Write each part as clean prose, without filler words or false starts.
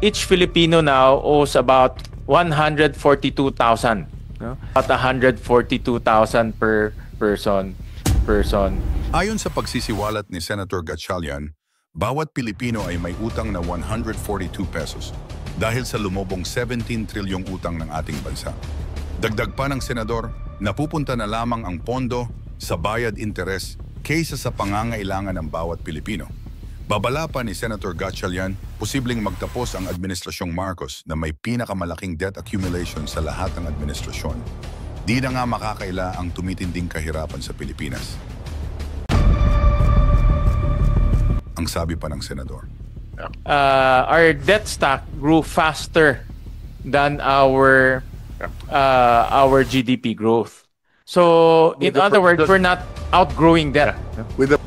Each Filipino now owes about 142,000, no? About 142,000 per person. Ayon sa pagsisiwalat ni Senator Gatchalian, bawat Pilipino ay may utang na 142 pesos dahil sa lumobong 17 trilyong utang ng ating bansa. Dagdag pa ng senador, napupunta na lamang ang pondo sa bayad interes kaysa sa pangangailangan ng bawat Pilipino. Babala pa ni Senator Gatchalian, posibleng magtapos ang Administrasyong Marcos na may pinakamalaking debt accumulation sa lahat ng administrasyon. Di na nga makakaila ang tumitinding kahirapan sa Pilipinas. Ang sabi pa ng senador. Our debt stock grew faster than our GDP growth. So, in other words, we're not outgrowing debt.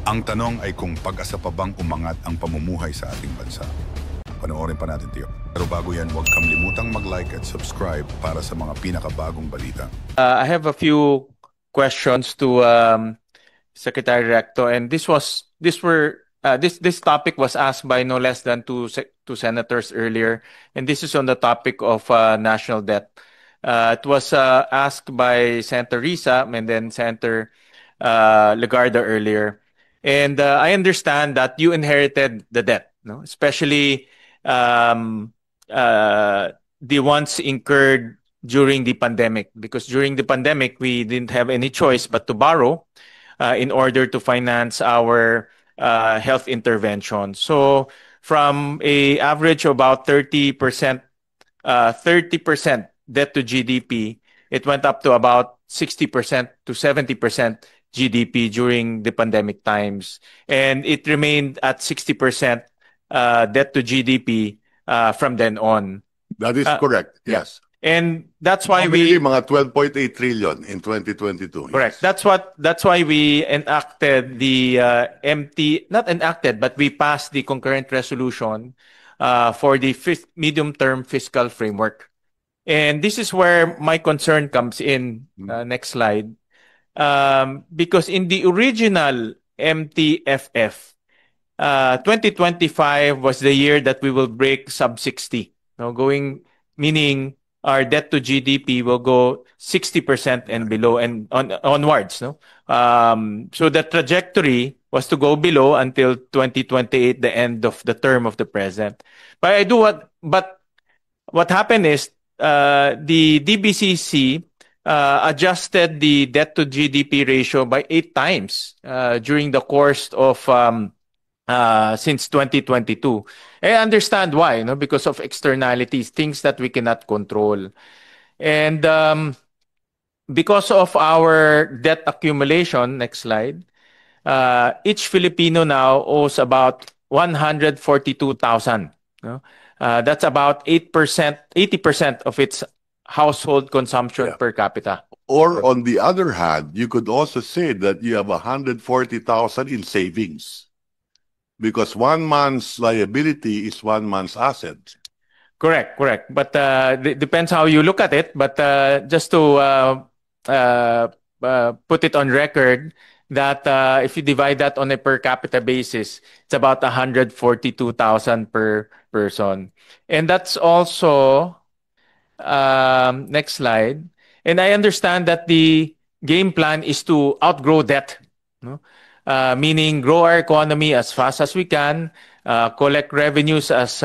Ang tanong ay kung pag-asa pa bang umangat ang pamumuhay sa ating bansa. Panoorin pa natin, Tio. Pero bago yan, huwag kamlimutang mag-like at subscribe para sa mga pinakabagong balita. I have a few questions to Secretary Recto, and this topic was asked by no less than two senators earlier, and this is on the topic of national debt. It was asked by Senator Risa and then Senator Legarda earlier. And I understand that you inherited the debt, no? Especially the ones incurred during the pandemic, because during the pandemic, we didn't have any choice but to borrow in order to finance our health intervention. So from a average of about 30% debt to GDP, it went up to about 60% to 70% GDP during the pandemic times. And it remained at 60% debt to GDP from then on. That is correct, yes. And that's why mga 12.8 trillion in 2022. Correct. Yes. That's why we enacted the not enacted, but we passed the concurrent resolution for the medium-term fiscal framework. And this is where my concern comes in. Next slide. Because in the original MTFF, 2025 was the year that we will break sub 60. Meaning our debt to GDP will go 60% and below and onwards. No? So the trajectory was to go below until 2028, the end of the term of the president. But what happened is the DBCC adjusted the debt to GDP ratio by 8 times during the course of since 2022. I understand why, no? Because of externalities, things that we cannot control. And because of our debt accumulation, next slide, each Filipino now owes about 142,000. No? That's about 80% of its household consumption per capita. Or on the other hand, you could also say that you have 140,000 in savings. Because 1 month's liability is 1 month's asset. Correct. But it depends how you look at it. But just to put it on record, that if you divide that on a per capita basis, it's about 142,000 per person. And that's also, next slide. And I understand that the game plan is to outgrow debt. No? Meaning grow our economy as fast as we can, collect revenues as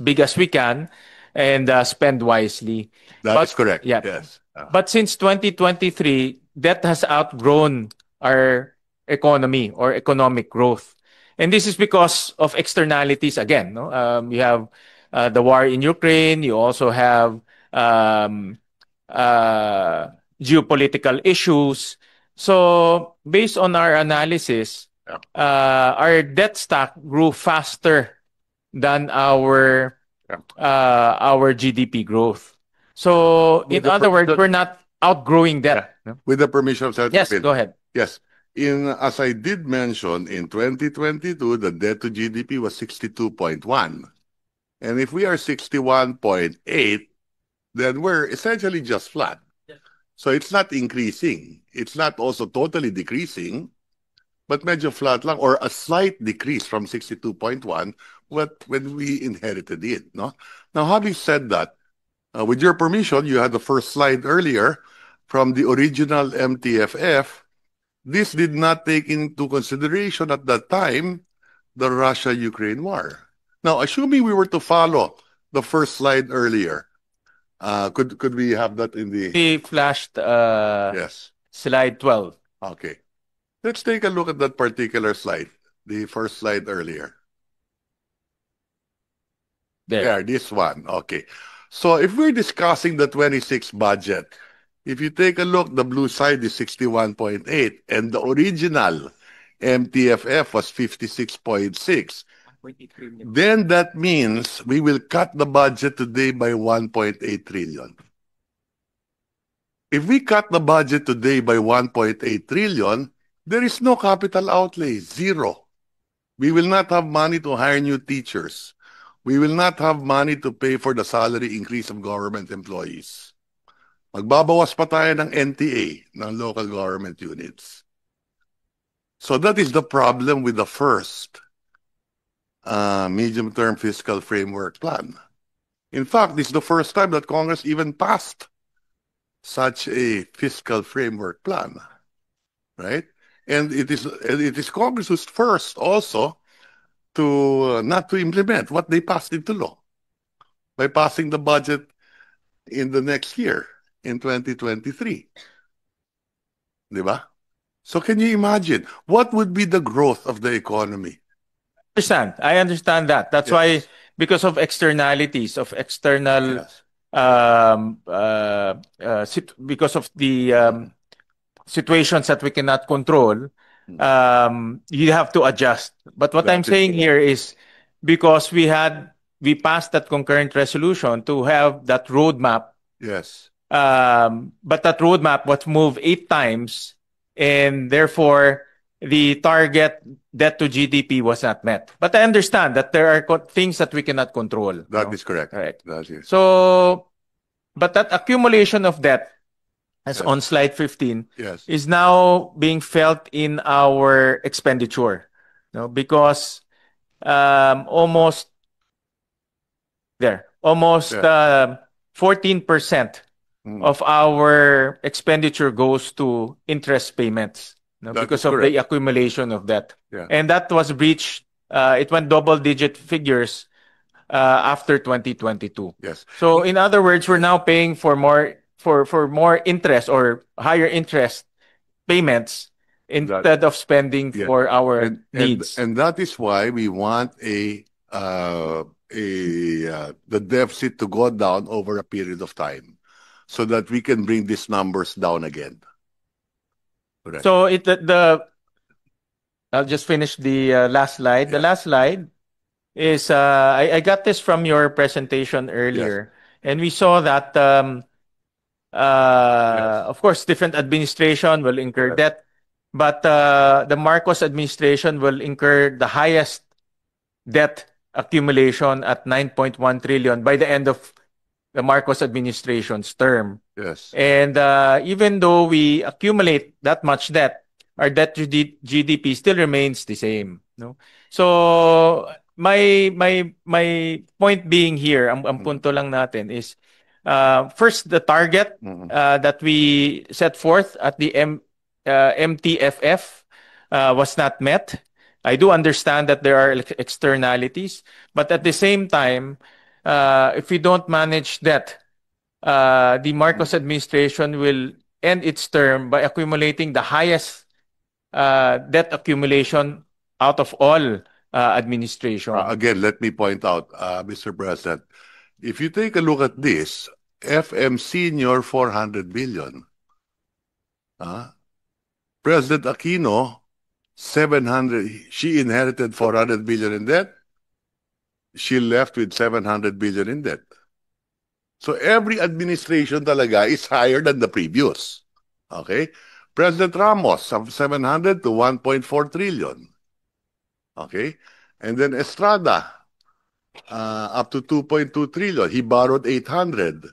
big as we can, and spend wisely. That's correct. Yeah. Yes. But since 2023, debt has outgrown our economy or economic growth. And this is because of externalities again. No? You have the war in Ukraine. You also have geopolitical issues. So, based on our analysis, our debt stock grew faster than our GDP growth. So, in other words, we're not outgrowing debt. No? With the permission of Senator Yes, Pin. go ahead. Yes. As I did mention, in 2022, the debt to GDP was 62.1. And if we are 61.8, then we're essentially just flat. So it's not increasing. It's not also totally decreasing. but medyo flat lang or a slight decrease from 62.1 when we inherited it. No? Now, having said that, with your permission, you had the first slide earlier from the original MTFF. This did not take into consideration at that time the Russia-Ukraine war. Now, assuming we were to follow the first slide earlier, could we have that in the... We flashed Yes. slide 12. Okay. Let's take a look at that particular slide, the first slide earlier. There. This one. Okay. So if we're discussing the 26 budget, if you take a look, the blue side is 61.8 and the original MTFF was 56.6. Then that means we will cut the budget today by 1.8 trillion. If we cut the budget today by 1.8 trillion, there is no capital outlay, zero. We will not have money to hire new teachers. We will not have money to pay for the salary increase of government employees. Magbabawas pa tayo ng NTA, ng local government units. So that is the problem with the first medium-term fiscal framework plan. In fact, this is the first time that Congress even passed such a fiscal framework plan, right? And it is Congress who's first also to not to implement what they passed into law by passing the budget in the next year, in 2023. Diba? So can you imagine, what would be the growth of the economy? I understand that. That's why, because of externalities, of external, because of the situations that we cannot control, you have to adjust. But what I'm saying here is because we passed that concurrent resolution to have that roadmap. Yes. But that roadmap was moved 8 times, and therefore the target debt to GDP was not met. But I understand that there are things that we cannot control. That is correct. Right. That is. So, but that accumulation of debt, as on slide 15, is now being felt in our expenditure. Because almost 14% of our expenditure goes to interest payments. Because of the accumulation of that. And that was breached. It went double-digit figures after 2022. Yes. So in other words, we're now paying for more interest or higher interest payments instead of spending for our needs. And that is why we want the deficit to go down over a period of time, so that we can bring these numbers down again. Correct. So I'll just finish the last slide. The last slide is I got this from your presentation earlier, and we saw that of course different administration will incur debt, but the Marcos administration will incur the highest debt accumulation at 9.1 trillion by the end of the Marcos administration's term. Yes. And even though we accumulate that much debt, our debt to GDP still remains the same. No? So my point being here, ang punto lang natin is first the target that we set forth at the MTFF was not met. I do understand that there are externalities, but at the same time, if we don't manage debt, the Marcos administration will end its term by accumulating the highest debt accumulation out of all administration. Again, let me point out, Mr. President, if you take a look at this, FM Senior 400 billion. President Aquino, 700, she inherited 400 billion in debt. She left with 700 billion in debt. So every administration talaga is higher than the previous. Okay? President Ramos, 700 to 1.4 trillion. Okay? And then Estrada, up to 2.2 trillion. He borrowed 800.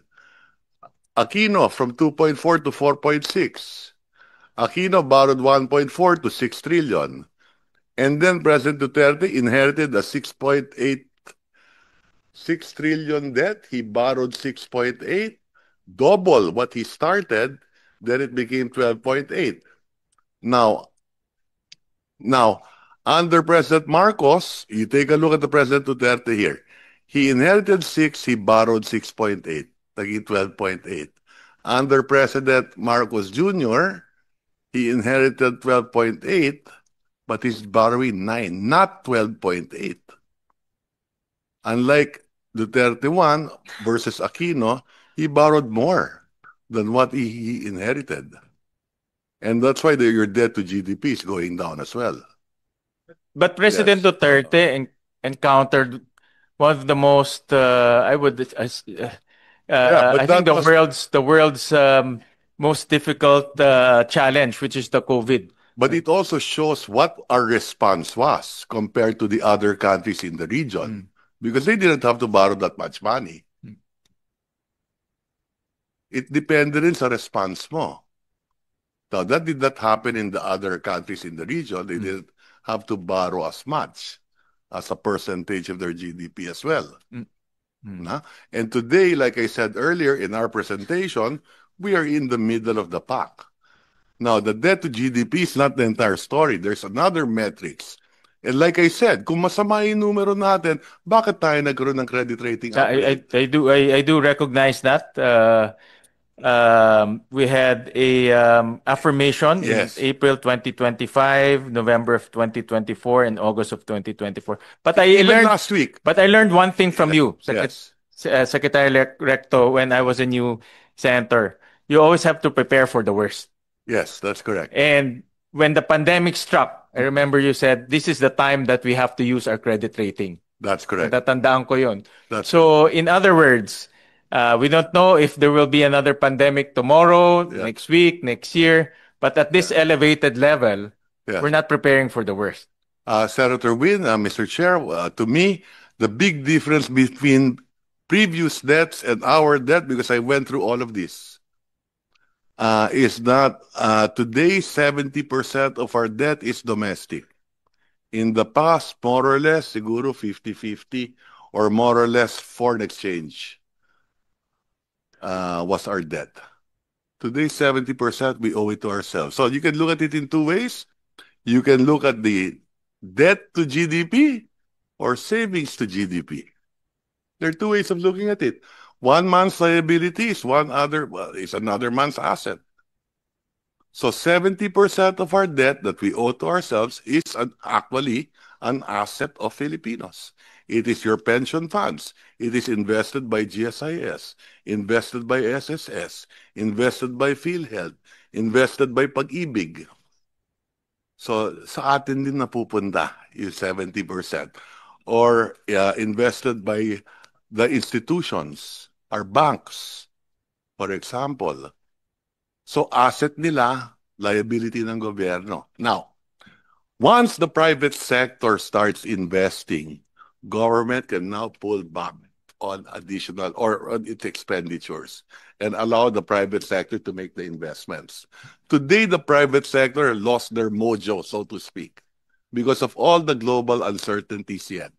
Aquino from 2.4 to 4.6. Aquino borrowed 1.4 to 6 trillion. And then President Duterte inherited a 6.86 trillion debt. He borrowed 6.8, double what he started. Then it became 12.8. Now, under President Marcos, you take a look at the President Duterte here. He inherited 6, he borrowed 6.8, naging 12.8. Under President Marcos Jr., he inherited 12.8, but he's borrowing 9, not 12.8. Unlike Duterte 1 versus Aquino, he borrowed more than what he inherited. And that's why your debt to GDP is going down as well. But President Yes. Duterte encountered one of the most, I would, but I think that was- the world's most difficult challenge, which is the COVID. But it also shows what our response was compared to the other countries in the region. Because they didn't have to borrow that much money. It depended rin sa response mo. Now, that did not happen in the other countries in the region. They didn't have to borrow as much as a percentage of their GDP as well. Na? And today, like I said earlier in our presentation, we are in the middle of the pack. Now, the debt to GDP is not the entire story. There's another metrics. And like I said, kung masama yung numero natin, bakit tayo nagkaroon ng credit rating upgrade? I do recognize that. We had a affirmation Yes. in April 2025, November of 2024, and August of 2024. But I Even learned last week. But I learned one thing from you, Yes. Secretary Recto, when I was a new senator. You always have to prepare for the worst. Yes, that's correct. And when the pandemic struck, I remember you said, this is the time that we have to use our credit rating. That's correct. Tatandaan ko yun. That's So, in other words, we don't know if there will be another pandemic tomorrow, next week, next year. But at this elevated level, we're not preparing for the worst. Senator Win, Mr. Chair, to me, the big difference between previous debts and our debt, because I went through all of this, is that today 70% of our debt is domestic. In the past, more or less, siguro 50-50, or more or less foreign exchange was our debt. Today, 70% we owe it to ourselves. So you can look at it in two ways. You can look at the debt to GDP or savings to GDP. There are two ways of looking at it. One man's liability is another man's asset. So 70% of our debt that we owe to ourselves is actually an asset of Filipinos. It is your pension funds. It is invested by GSIS, invested by SSS, invested by PhilHealth, invested by Pag-ibig. So sa atin din napupunta yung 70%. Or invested by the institutions, our banks, for example. So asset nila, liability ng gobyerno. Now, once the private sector starts investing, government can now pull back on additional or on its expenditures and allow the private sector to make the investments. Today, the private sector lost their mojo, so to speak, because of all the global uncertainties yet.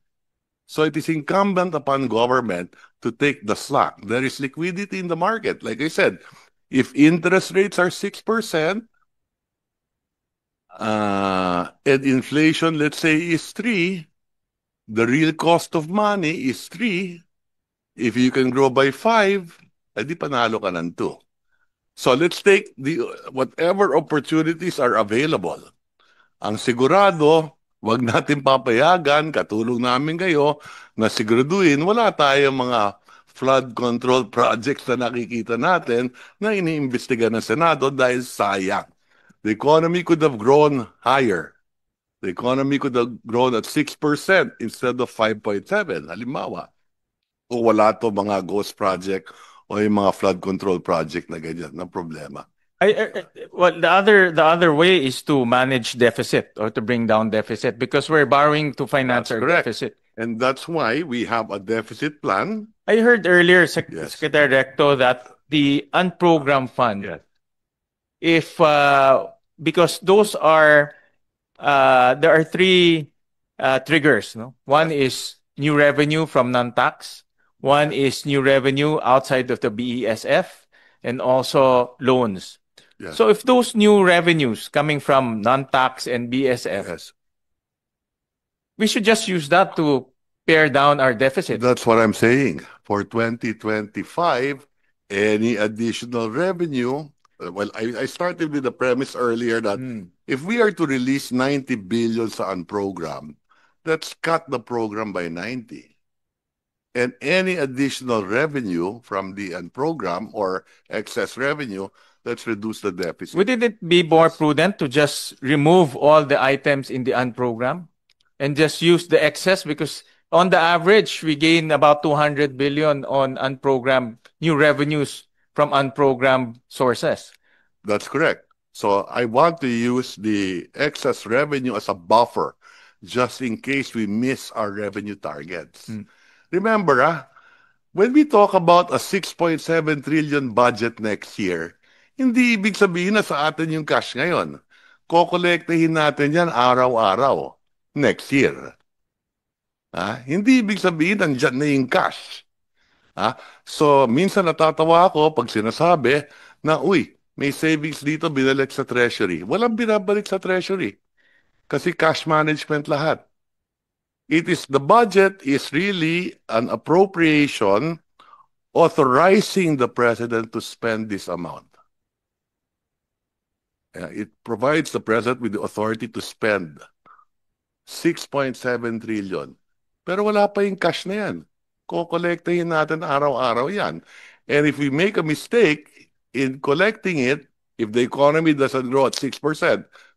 So it is incumbent upon government to take the slack. There is liquidity in the market. Like I said, if interest rates are 6%, and inflation, let's say, is 3%, the real cost of money is 3%. If you can grow by 5%, edi panalo ka ng 2%. So let's take whatever opportunities are available. Ang sigurado, wag natin papayagan, katulong namin kayo, na siguraduhin wala tayong mga flood control projects na nakikita natin na iniimbestiga ng Senado dahil sayang. The economy could have grown higher. The economy could have grown at 6% instead of 5.7%. Halimbawa, o wala to mga ghost project o yung mga flood control project na ganyan na problema. Well, the other way is to manage deficit or to bring down deficit because we're borrowing to finance our deficit. And that's why we have a deficit plan. I heard earlier, Secretary Recto, that the unprogrammed fund, if because those are there are three triggers. No, one is new revenue from non-tax, one is new revenue outside of the BESF, and also loans. Yes. So if those new revenues coming from non-tax and BSF, Yes. we should just use that to pare down our deficit. That's what I'm saying. For 2025, any additional revenue, well, I started with the premise earlier that if we are to release 90 billion sa unprogram, let's cut the program by 90. And any additional revenue from the unprogram or excess revenue, let's reduce the deficit. Wouldn't it be more prudent to just remove all the items in the unprogram and just use the excess? Because on the average, we gain about 200 billion on unprogrammed new revenues from unprogrammed sources. That's correct. So I want to use the excess revenue as a buffer just in case we miss our revenue targets. Remember, when we talk about a 6.7 trillion budget next year, hindi ibig sabihin na sa atin yung cash ngayon. Kokolektahin natin yan araw-araw next year. Hindi ibig sabihin nandyan na yung cash. So, minsan natatawa ako pag sinasabi na, uy, may savings dito binalik sa treasury. Walang binabalik sa treasury. Kasi cash management lahat. The budget is really an appropriation authorizing the president to spend this amount. It provides the president with the authority to spend 6.7 trillion. Pero wala pa yung cash na yan. Kokolektahin natin araw-araw yan. And if we make a mistake in collecting it, if the economy doesn't grow at 6%,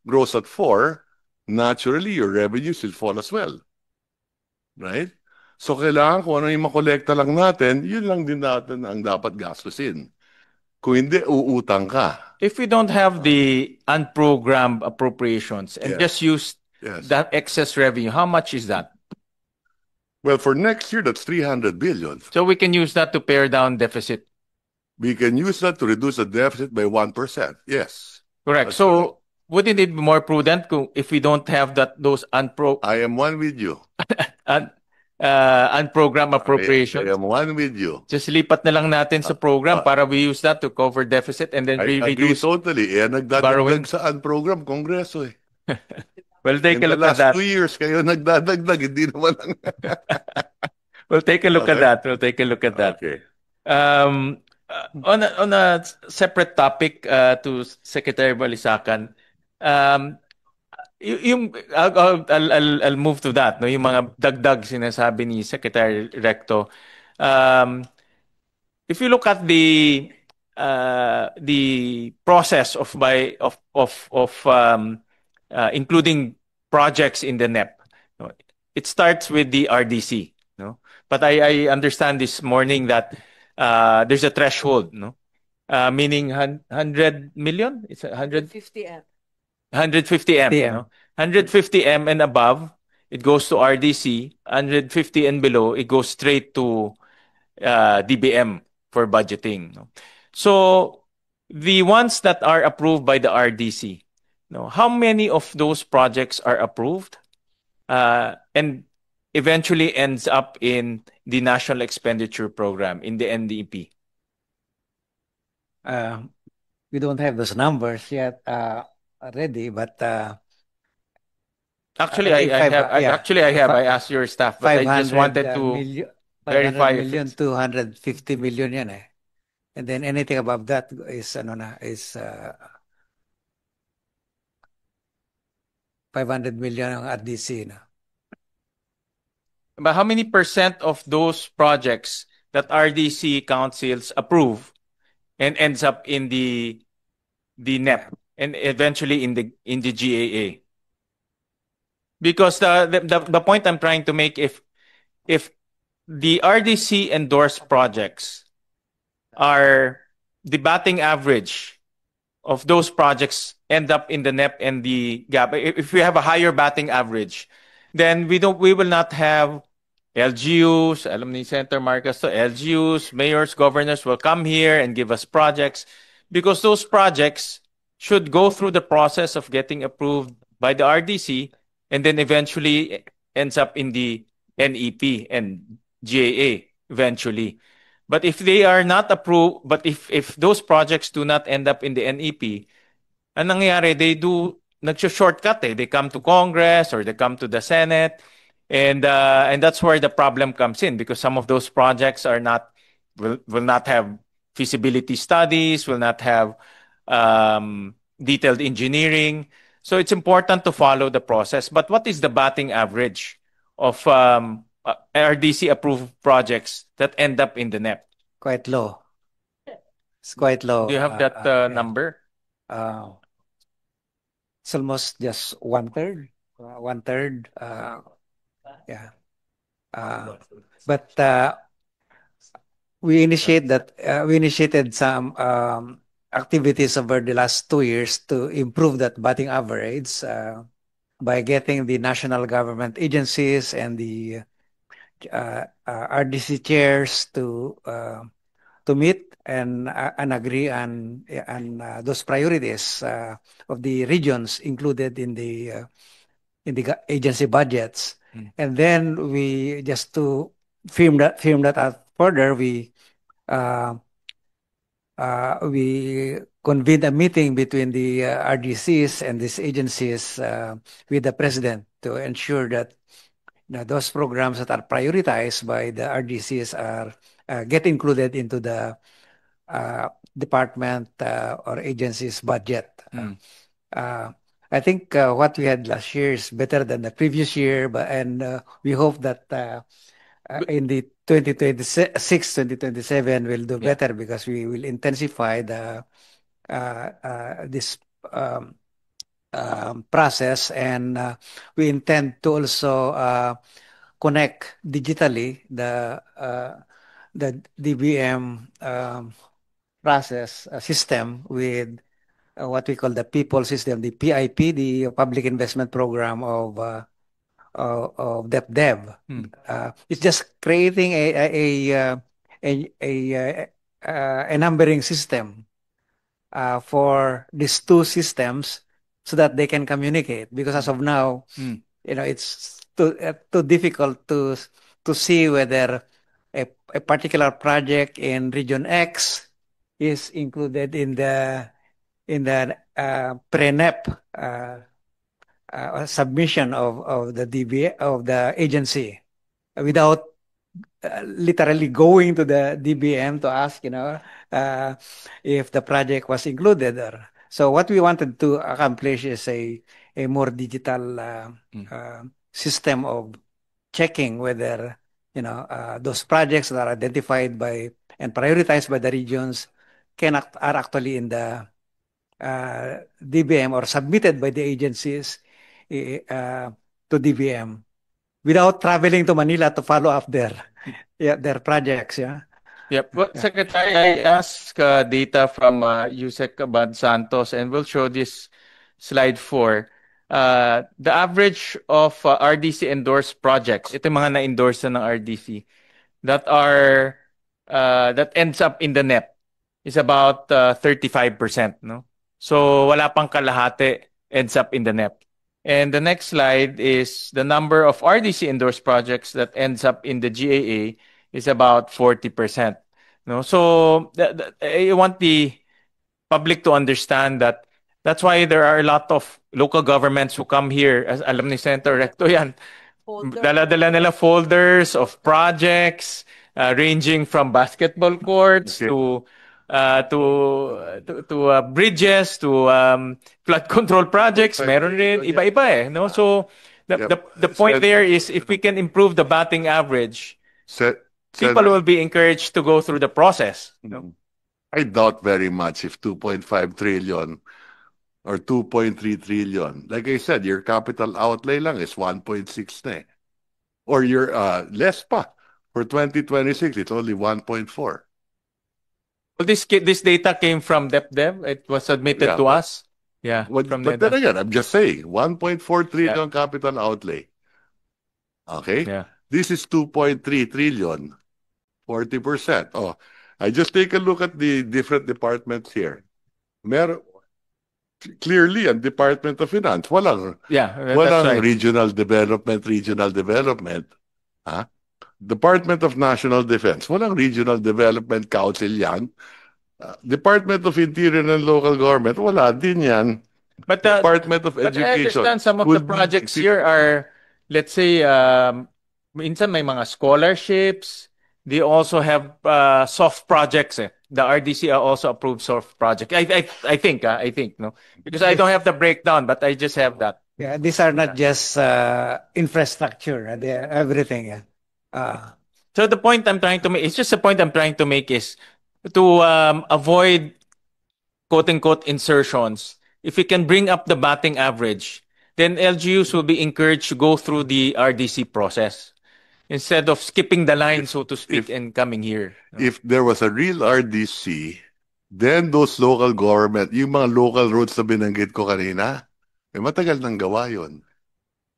grows at 4%, naturally your revenues will fall as well. Right? So kailangan kung ano yung makolekta lang natin, yun lang din natin ang dapat gastusin. Kung hindi, uutang ka. If we don't have the unprogrammed appropriations and just use that excess revenue, how much is that? Well, for next year, that's 300 billion. So we can use that to pare down deficit. We can use that to reduce the deficit by 1%. Yes. Correct. So wouldn't it be more prudent if we don't have those I am one with you. unprogrammed appropriations? I am one with you. Just lipat na lang natin sa program para we use that to cover deficit and then I agree reduce totally. Nagdadagdag sa Kongreso Kongreso eh. Well, take a look at that. In the last 2 years, kayo nagdadagdag, hindi naman lang. We'll take a look at that. We'll take a look at that. Okay. On a separate topic to Secretary Balisacan, I'll move to that. No, yung mga dagdag sinasabi ni Secretary Recto. If you look at the process of including projects in the NEP, no, it starts with the RDC. No, but I understand this morning that there's a threshold. No, meaning 100 million. It's 150 M. 150 M. Yeah. No? 150 M and above, it goes to RDC. 150 and below, it goes straight to DBM for budgeting. No? So the ones that are approved by the RDC, no, how many of those projects are approved and eventually ends up in the National Expenditure Program, in the NDP? We don't have those numbers yet ready, but actually, I have. I asked your staff, but I just wanted to verify. 500 million, 250 million yan eh. And then anything above that is 500 million ang RDC na. But how many % of those projects that RDC councils approve and ends up in the NEP and eventually in the GAA? Because the point I'm trying to make, if the RDC endorsed projects are the batting average of those projects end up in the NEP and the GAP, if we have a higher batting average, then we will not have LGUs, alam ni Senator Marcos, so LGUs, mayors, governors will come here and give us projects, because those projects should go through the process of getting approved by the RDC and then eventually ends up in the NEP and GAA eventually. But if they are not approved, but if those projects do not end up in the NEP, ang nangyayari, they do nag-shortcut eh. They come to Congress or they come to the Senate, and that's where the problem comes in, because some of those projects are not will not have feasibility studies, will not have detailed engineering. So it's important to follow the process. But what is the batting average of RDC approved projects that end up in the NEP? Quite low. It's quite low. Do you have that number? It's almost just one third. Yeah. But we initiated some activities over the last 2 years to improve that batting average by getting the national government agencies and the RDC chairs to meet and agree on those priorities of the regions included in the agency budgets. And then we just to firm that out further, we convened a meeting between the RDCs and these agencies with the president to ensure that those programs that are prioritized by the RDCs are get included into the department or agency's budget. I think what we had last year is better than the previous year, and we hope that in the 2026, 2027 we'll do better, because we will intensify the this process, and we intend to also connect digitally the DBM process system with what we call the people system, the PIP, the Public Investment Program of DepDev. It's just creating a numbering system for these two systems so that they can communicate. Because as of now, it's too difficult to see whether a particular project in Region X is included in the pre-NEP submission of the agency, without literally going to the DBM to ask, if the project was included. So what we wanted to accomplish is a more digital system of checking whether those projects that are identified by and prioritized by the regions are actually in the DBM or submitted by the agencies to DBM without traveling to Manila to follow up their projects. Yep. Well, Secretary, I asked data from Yusek Abad Santos, and we'll show this slide 4. The average of RDC endorsed projects, ito yung mga na-endorse ng RDC, that ends up in the NEP is about 35%, no? So wala pang kalahati ends up in the NEP. And the next slide is the number of RDC endorsed projects that ends up in the GAA is about 40%. No? So I want the public to understand that that's why there are a lot of local governments who come here. As alam ni Senator Recto yan, dala-dala nila folders of projects ranging from basketball courts to bridges, to flood control projects. Meron rin iba-iba eh, no? So the point there is, if we can improve the batting average, people will be encouraged to go through the process. I doubt very much if 2.5 trillion or 2.3 trillion. Like I said, your capital outlay lang is 1.6 na eh. Or your less pa. For 2026, it's only 1.4. Well, this data came from DepDev. It was submitted to us. Yeah. But then again, I'm just saying, 1.4 trillion capital outlay. Okay? Yeah. This is 2.3 trillion, 40%. Oh, I just take a look at the different departments here. Clearly, ang Department of Finance, walang that's right. regional development. Ha? Department of National Defense, walang Regional Development Council yan. Department of Interior and Local Government, wala din yan. But Department of but I Education. understand some of the projects here are, let's say, minsan may mga scholarships. They also have soft projects. The RDC also approved soft project. I think no, because I don't have the breakdown, but I just have that. Yeah, these are not just infrastructure. They are everything. So the point I'm trying to make, it's just the point I'm trying to make is to avoid quote unquote insertions. If we can bring up the batting average, then LGUs will be encouraged to go through the RDC process instead of skipping the line, so to speak, and coming here. If there was a real RDC, then those local government, yung mga local roads na binanggit ko kanina, matagal nang gawa yun.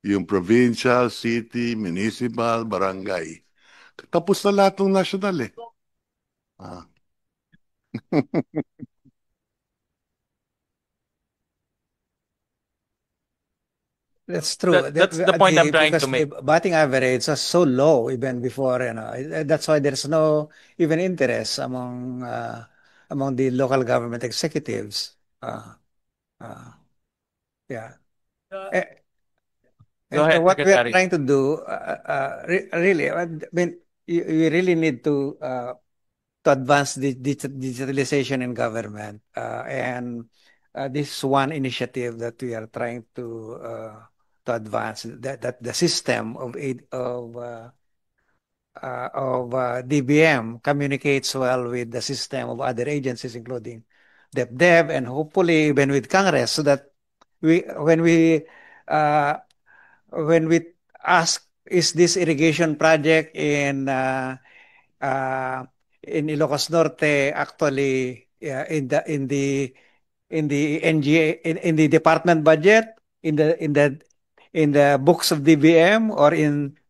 Yung provincial, city, municipal, barangay. Tapos na lahat ng national eh. That's true. That's the point I'm trying to make. The batting average was so low even before, that's why there's no even interest among the local government executives. Yeah. Go ahead, What we are Secretary. trying to do, really, I mean, we really need to advance the digitalization in government, and this is one initiative that we are trying to advance, that the system of DBM communicates well with the system of other agencies, including DepDev, and hopefully even with Congress, so that when we ask, is this irrigation project in Ilocos Norte actually in the NGA, in the department budget, in the books of DBM, or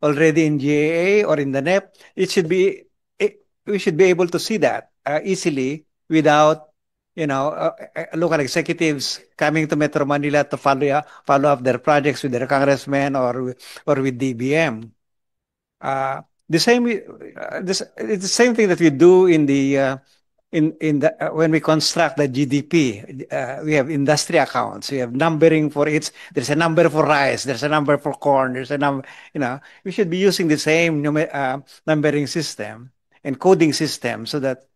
already in GAA or in the NEP, we should be able to see that easily without local executives coming to Metro Manila to follow up their projects with their congressmen or with DBM. It's the same thing that we do in the when we construct the GDP. We have industry accounts. We have numbering for it. There's a number for rice. There's a number for corn. There's a number. We should be using the same numbering system and coding system so that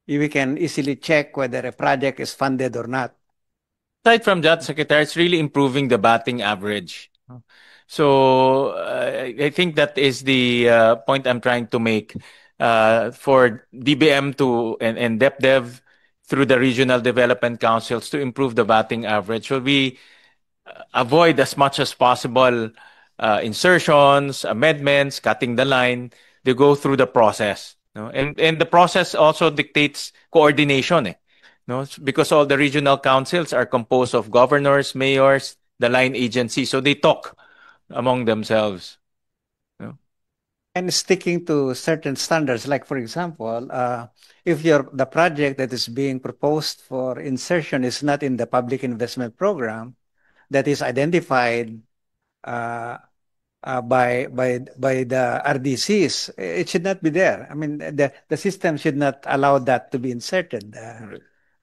we can easily check whether a project is funded or not. Aside from that, Secretary, it's really improving the batting average. So I think that is the point I'm trying to make for DBM and DepDev through the regional development councils to improve the batting average. So we avoid as much as possible insertions, amendments, cutting the line. They go through the process. And the process also dictates coordination. Because all the regional councils are composed of governors, mayors, the line agency. So they talk among themselves. And sticking to certain standards, like for example, if the project that is being proposed for insertion is not in the public investment program that is identified by the RDCs, it should not be there. I mean, the system should not allow that to be inserted.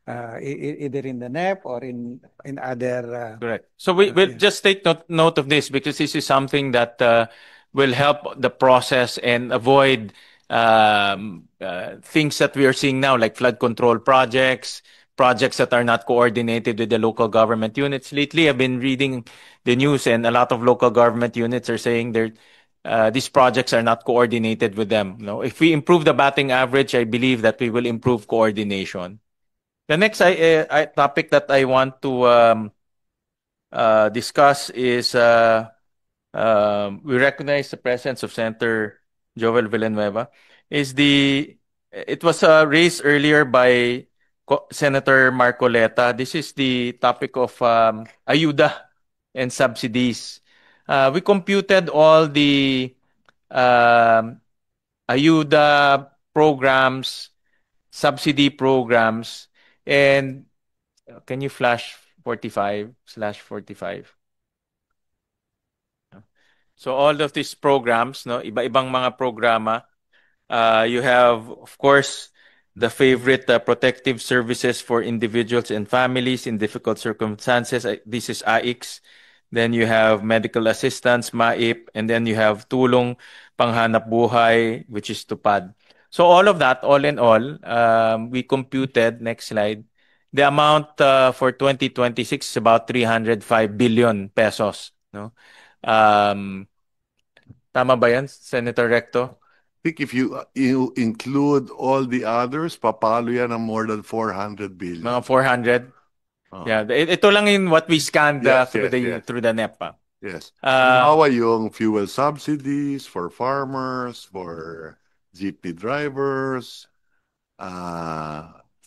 Either in the NEP or in other. Correct. So we'll just take note of this, because this is something that will help the process and avoid things that we are seeing now, like flood control projects that are not coordinated with the local government units. Lately, I've been reading the news, and a lot of local government units are saying these projects are not coordinated with them. If we improve the batting average, I believe that we will improve coordination. The next topic that I want to discuss is we recognize the presence of Senator Joel Villanueva. It was raised earlier by Senator Marcoleta. This is the topic of ayuda and subsidies. We computed all the ayuda programs, subsidy programs, and can you flash 45/45. So all of these programs, no, iba-ibang mga programa. You have, of course, the favorite protective services for individuals and families in difficult circumstances. This is AIX. Then you have medical assistance, MAIP, and then you have tulong panghanap buhay, which is TUPAD. So all of that, all in all, we computed, next slide, the amount for 2026 is about 305 billion pesos. No? Tama ba yan, Senator Recto? I think if you include all the others, papalo yan ng more than 400 billion. Mga 400? Yeah, ito lang in what we scanned through the NEPA. Yes. Halimbawa yung fuel subsidies for farmers, for jeepney drivers.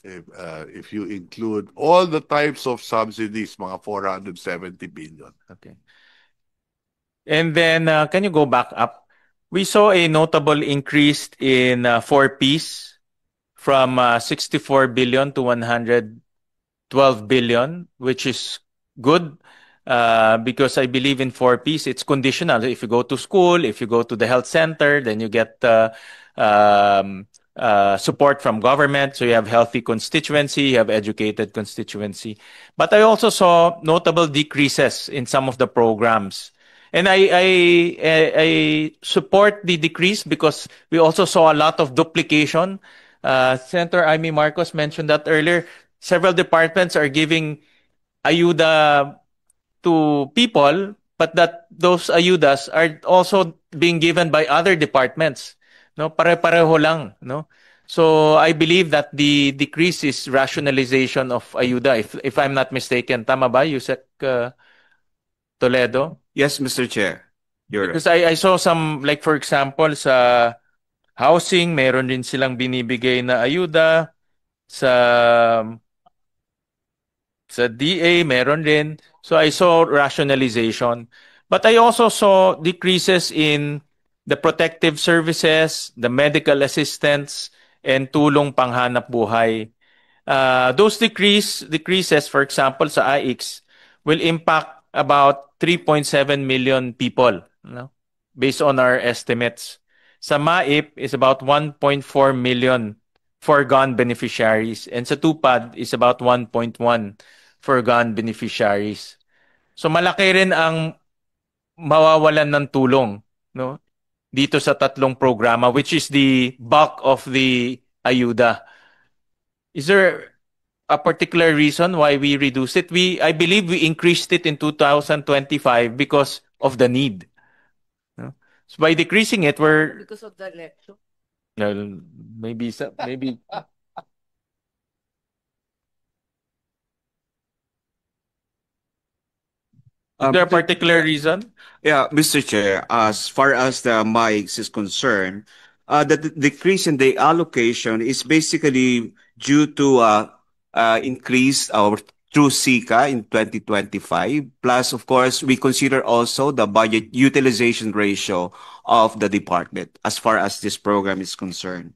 If you include all the types of subsidies, mga 470 billion. Okay. And then, can you go back up? We saw a notable increase in 4Ps from 64 billion to 112 billion, which is good because I believe in 4Ps, it's conditional. If you go to school, if you go to the health center, then you get support from government. So you have healthy constituency, you have educated constituency. But I also saw notable decreases in some of the programs. And I support the decrease because we also saw a lot of duplication. Senator Amy Marcos mentioned that earlier. Several departments are giving ayuda to people, but that those ayudas are also being given by other departments. No, pare-pareho lang, no? So I believe that the decrease is rationalization of ayuda, if I'm not mistaken. Tama ba, Yusek Toledo? Yes, Mr. Chair. Because I saw some, like for example, sa housing, meron din silang binibigay na ayuda. Sa DA, meron din. So I saw rationalization. But I also saw decreases in the protective services, the medical assistance, and tulong panghanap buhay. Those decreases, for example, sa AIX, will impact about 3.7 million people, no? Based on our estimates. Sa MAIP is about 1.4 million foregone beneficiaries, and sa TUPAD is about 1.1 foregone beneficiaries. So malaki rin ang mawawalan ng tulong, no? Dito sa tatlong programa, which is the bulk of the ayuda. Is there a particular reason why we reduced it? I believe we increased it in 2025 because of the need. No? So by decreasing it, because of the election. Maybe. Is there a particular reason? Yeah, Mr. Chair, as far as the MICs is concerned, the decrease in the allocation is basically due to increase through SICA in 2025. Plus, of course, we consider also the budget utilization ratio of the department as far as this program is concerned.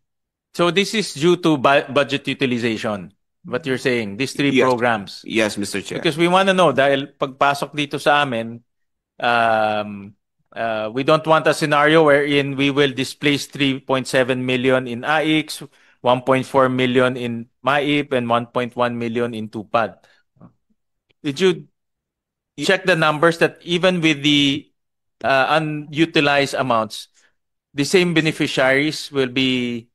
So this is due to budget utilization, what you're saying, these three Yes. programs. Yes, Mr. Chair. Because we want to know, dahil pagpasok dito sa amin, we don't want a scenario wherein we will displace 3.7 million in AIX, 1.4 million in MAIP, and 1.1 million in TUPAD. Did you check the numbers that even with the unutilized amounts, the same beneficiaries will be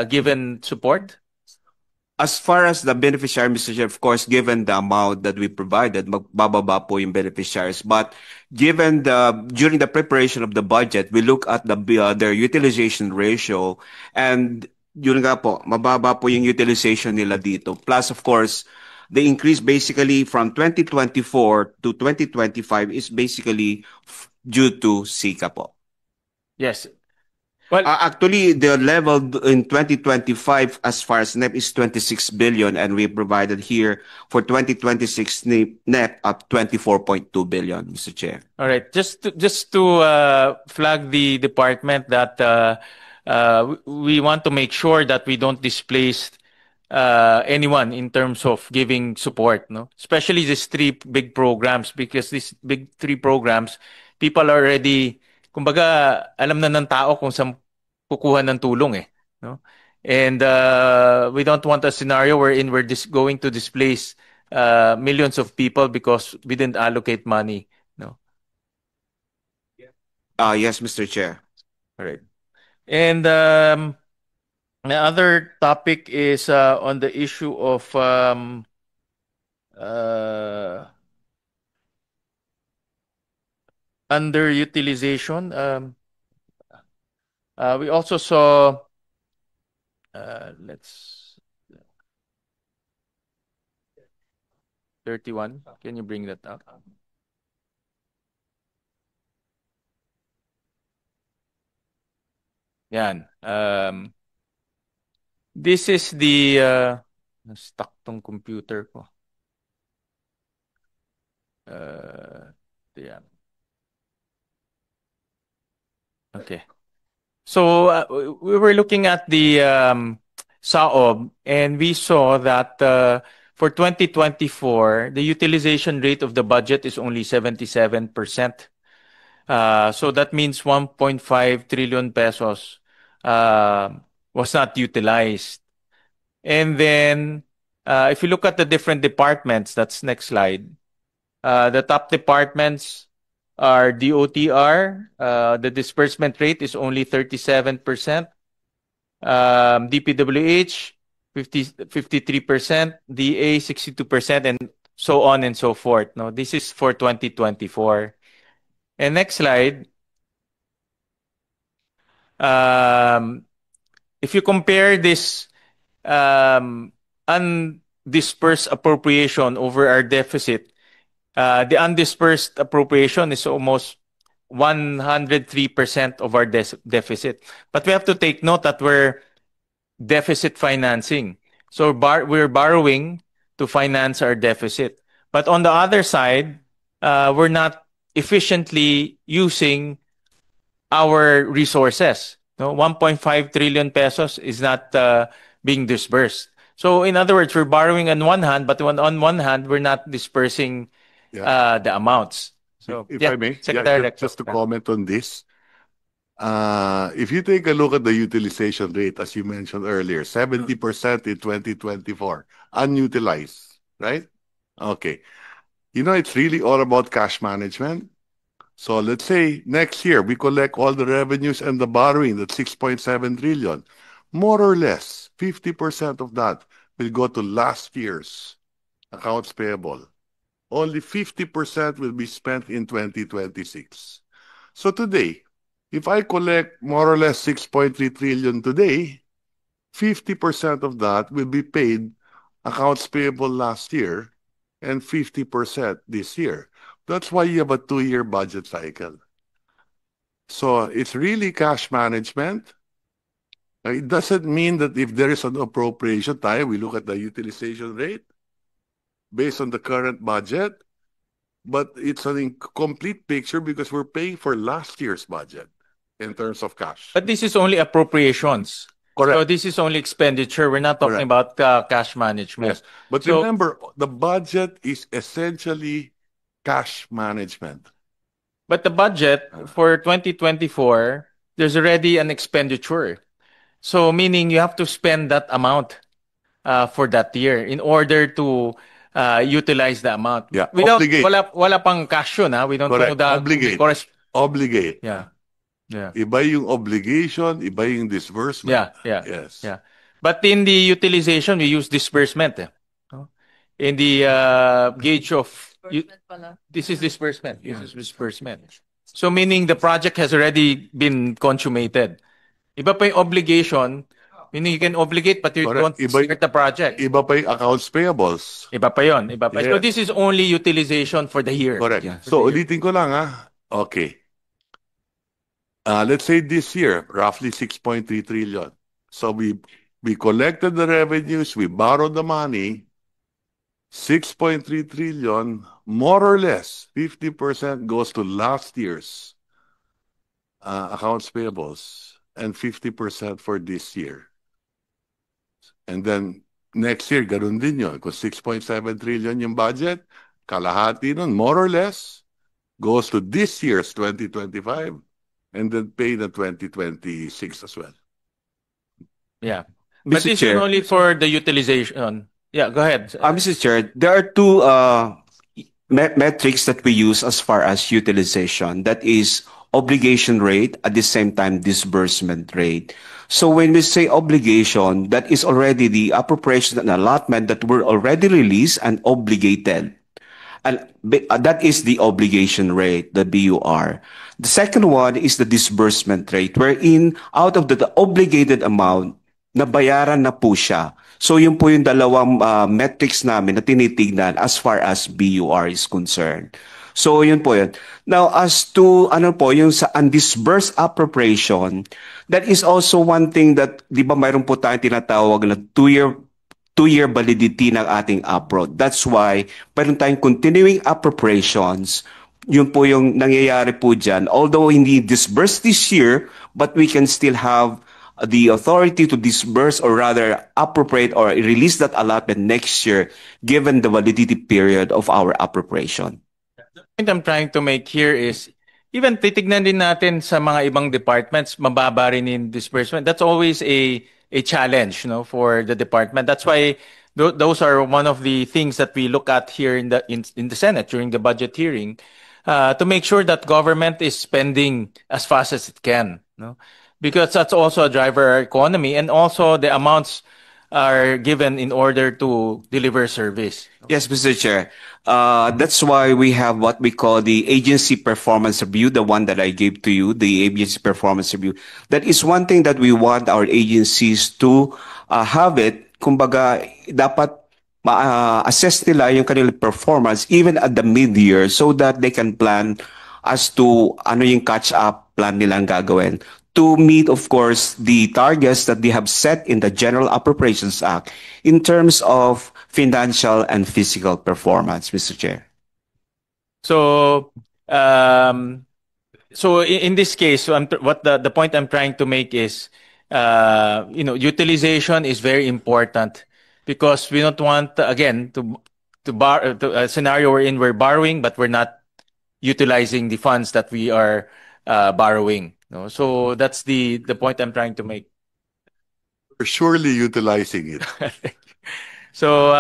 given support? As far as the beneficiary, Mr. Chair, of course, given the amount that we provided, magbababa po yung beneficiaries. But given during the preparation of the budget, we look at their utilization ratio, and yun nga po, mababa po yung utilization nila dito. Plus, of course, the increase basically from 2024 to 2025 is basically due to SICA po. Yes. Well, actually, the level in 2025 as far as NEP is 26 billion, and we provided here for 2026 NEP up 24.2 billion, Mr. Chair. All right. Just to flag the department that we want to make sure that we don't displace anyone in terms of giving support, no? Especially these three big programs, because these big three programs, people are already, kumbaga, alam na ng tao kung saan kukuha ng tulong eh, no? And we don't want a scenario wherein we're going to displace millions of people because we didn't allocate money, no? Yes, Mr. Chair. All right. And the other topic is on the issue of underutilization. We also saw, let's 31. Can you bring that up? Yan. This is the stuck tong computer ko. Yeah. Okay. So we were looking at the SAOB, and we saw that for 2024, the utilization rate of the budget is only 77%. So that means 1.5 trillion pesos was not utilized. And then if you look at the different departments, that's next slide. The top departments are DOTR. The disbursement rate is only 37%. DPWH, 53%. DA, 62%, and so on and so forth. No, this is for 2024. And next slide. If you compare this undispersed appropriation over our deficit, the undispersed appropriation is almost 103% of our deficit. But we have to take note that we're deficit financing. So we're borrowing to finance our deficit. But on the other side, we're not efficiently using our resources. No, 1.5 trillion pesos is not being disbursed. So in other words, we're borrowing on one hand, but on one hand, we're not dispersing the amounts. So if I may, Secretary just to comment on this. If you take a look at the utilization rate, as you mentioned earlier, 70% in 2024, unutilized, right? Okay. You know, it's really all about cash management. So let's say next year we collect all the revenues and the borrowing, that's 6.7 trillion. More or less, 50% of that will go to last year's accounts payable. Only 50% will be spent in 2026. So today, if I collect more or less 6.3 trillion today, 50% of that will be paid accounts payable last year and 50% this year. That's why you have a 2-year budget cycle. So it's really cash management. It doesn't mean that if there is an appropriation time, we look at the utilization rate based on the current budget, but it's an incomplete picture because we're paying for last year's budget in terms of cash. But this is only appropriations. Correct. So this is only expenditure. We're not talking about cash management. Yes. But remember, the budget is essentially cash management. But the budget for 2024, there's already an expenditure. So meaning you have to spend that amount for that year in order to utilize the amount. Yeah. Without, Obligate. wala pang cash yun, ha? We don't Correct. know the Obligate. Obligate. Yeah. Yeah. Iba yung obligation, iba yung disbursement. Yeah. Yes. Yeah. But in the utilization, we use disbursement. No? In the gauge of this is disbursement. This is disbursement. So meaning the project has already been consummated. Iba pa yung obligation, meaning you can obligate but you Correct. don't start the project. Iba pa yung accounts payables. Iba pa yun. Iba pa. Yes. So this is only utilization for the year. Correct. Yeah. So ulitin ko lang Okay. Let's say this year, roughly 6.3 trillion. So we collected the revenues, we borrowed the money, 6.3 trillion, more or less, 50% goes to last year's accounts payables and 50% for this year. And then next year, ganun din yun. Kung 6.7 trillion yung budget, kalahati nun, more or less, goes to this year's 2025 and then pay the 2026 as well. Yeah. But Mr. this is Chair. only for the utilization. Yeah, go ahead. Mr. Chair, there are two metrics that we use as far as utilization. That is obligation rate, at the same time disbursement rate. So when we say obligation, that is already the appropriation and allotment that were already released and obligated. And that is the obligation rate, the BUR. The second one is the disbursement rate, wherein out of the obligated amount, nabayaran na po siya. So yun po yung dalawang metrics namin na tinitignan as far as BUR is concerned. So yun po yun. Now as to ano po yung sa undisbursed appropriation, that is also one thing that, di ba mayroon po tayong tinatawag na two-year validity ng ating upload. That's why mayroon tayong continuing appropriations. Yun po yung nangyayari po dyan. Although hindi disbursed this year, but we can still have the authority to disburse or rather appropriate or release that allotment next year given the validity period of our appropriation. The point I'm trying to make here is, even titignan din natin sa mga ibang departments, mababa rin in disbursement. That's always a challenge, for the department. That's why those are one of the things that we look at here in the Senate during the budget hearing, to make sure that government is spending as fast as it can, because that's also a driver of our economy, and also the amounts are given in order to deliver service. Yes, Mr. Chair. That's why we have what we call the agency performance review, the one that I gave to you, the agency performance review. That is one thing that we want our agencies to have it. Kumbaga, dapat ma-assess nila yung kanilang performance even at the mid-year so that they can plan as to ano yung catch-up plan nilang gagawin to meet, of course, the targets that they have set in the General Appropriations Act in terms of financial and physical performance, Mr. Chair. So, in this case, what the point I'm trying to make is, utilization is very important, because we don't want, again, to a scenario wherein we're borrowing but we're not utilizing the funds that we are borrowing. So that's the point I'm trying to make. We're surely utilizing it. So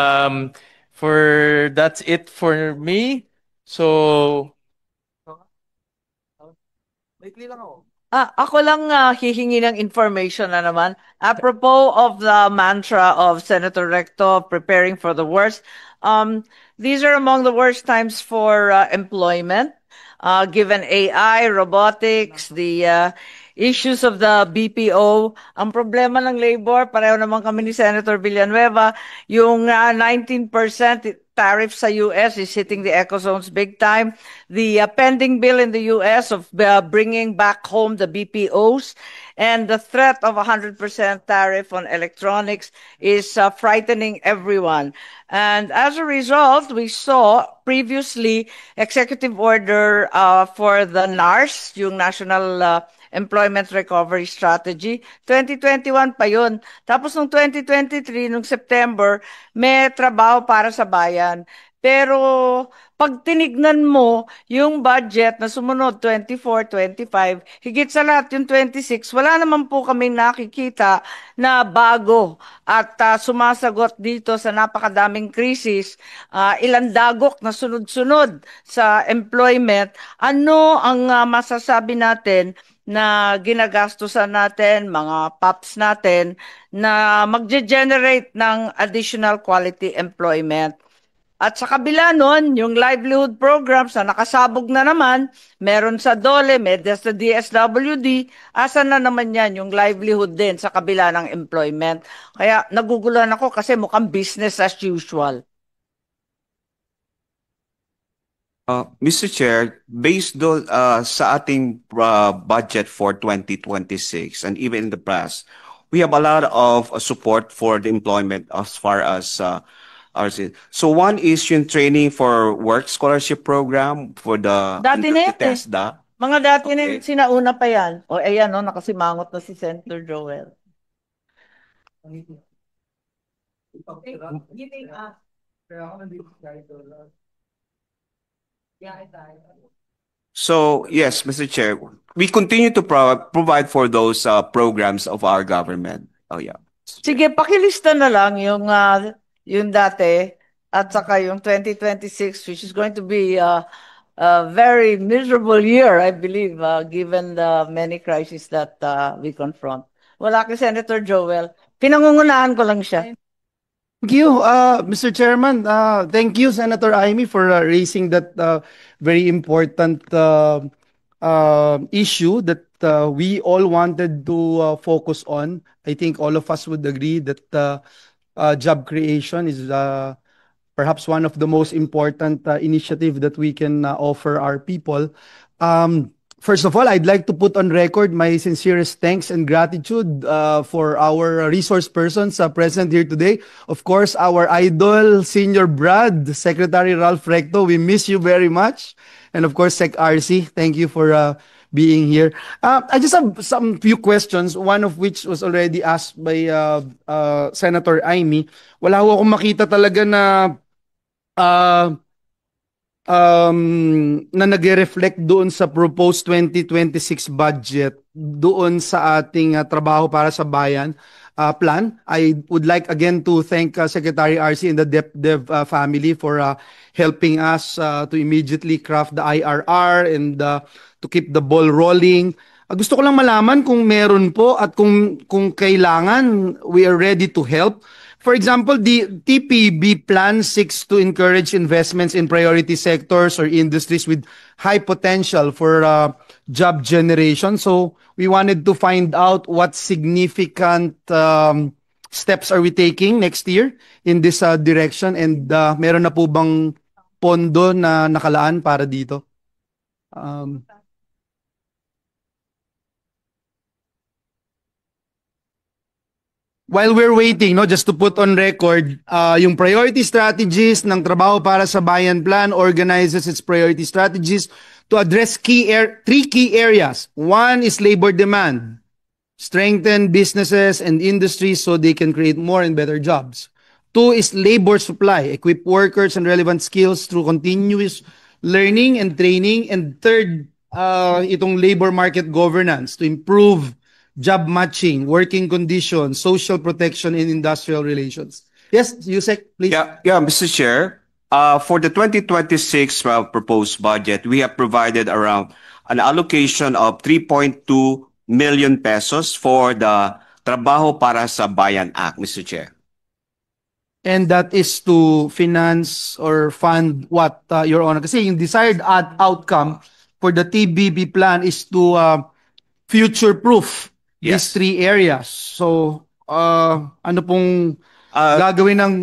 that's it for me. So ako lang hihingi ng information na naman. Apropos of the mantra of Senator Recto, preparing for the worst. These are among the worst times for employment. Given AI, robotics, the issues of the BPO, ang problema ng labor, pareho naman kami ni Senator Villanueva, yung 19% tariff sa US is hitting the ecozones big time. The pending bill in the US of bringing back home the BPOs and the threat of 100% tariff on electronics is frightening everyone. And as a result, we saw previously executive order for the NARS, yung National Employment Recovery Strategy. 2021 pa yun. Tapos nung 2023, nung September, may trabaho para sa bayan. Pero pag tinignan mo yung budget na sumunod 24, 25, higit sa lahat yung 26, wala naman po kaming nakikita na bago at sumasagot dito sa napakadaming krisis, ilang dagok na sunod-sunod sa employment. Ano ang masasabi natin na ginagastusan natin, mga PAPs natin, na magge-generate ng additional quality employment? At sa kabila nun, yung livelihood programs na nakasabog na naman, meron sa DOLE, meron sa DSWD, asan na naman yan, yung livelihood din sa kabila ng employment. Kaya naguguluhan ako kasi mukhang business as usual. Mr. Chair, based sa ating budget for 2026 and even in the past, we have a lot of support for the employment as far as so one is yung training for work scholarship program for the Dati na yan TESDA. Mga dati na sinauna pa yan. O ayan, nakasimangot na si Senator Joel. So, yes, Mr. Chair, we continue to provide for those programs of our government. Oh, yeah. Sige, pakilista na lang yung dati at saka yung 2026, which is going to be a very miserable year, I believe, given the many crises that we confront. Wala kay Senator Joel. Pinangungunahan ko lang siya. Thank you, Mr. Chairman. Thank you, Senator Amy, for raising that very important issue that we all wanted to focus on. I think all of us would agree that job creation is perhaps one of the most important initiative that we can offer our people. First of all, I'd like to put on record my sincerest thanks and gratitude for our resource persons present here today. Of course, our idol, Senior Brad, Secretary Ralph Recto, we miss you very much. And of course, Sec RC, thank you for being here. I just have some few questions, one of which was already asked by Senator Amy. Wala ho akong makita talaga na na nag-reflect doon sa proposed 2026 budget doon sa ating trabaho para sa bayan plan. I would like again to thank Secretary RC and the DepDev family for helping us to immediately craft the IRR and to keep the ball rolling. Gusto ko lang malaman kung meron po at kung kailangan, we are ready to help. For example, the TPB plan seeks to encourage investments in priority sectors or industries with high potential for job generation. So we wanted to find out what significant steps are we taking next year in this direction, and meron na po bang pondo na nakalaan para dito? While we're waiting, no, just to put on record, yung priority strategies ng Trabaho para sa Bayan Plan organizes its priority strategies to address three key areas. One is labor demand, strengthen businesses and industries so they can create more and better jobs. Two is labor supply, equip workers and relevant skills through continuous learning and training. And third, itong labor market governance to improve job matching, working conditions, social protection, and industrial relations. Yes, Yusek, please. Yeah, Mr. Chair. For the 2026 proposed budget, we have provided around an allocation of 3.2 million pesos for the Trabaho para sa Bayan Act, Mr. Chair. And that is to finance or fund what, Your Honor? Kasi yung desired outcome for the TBB plan is to future-proof these three areas. So, ano pong gagawin ng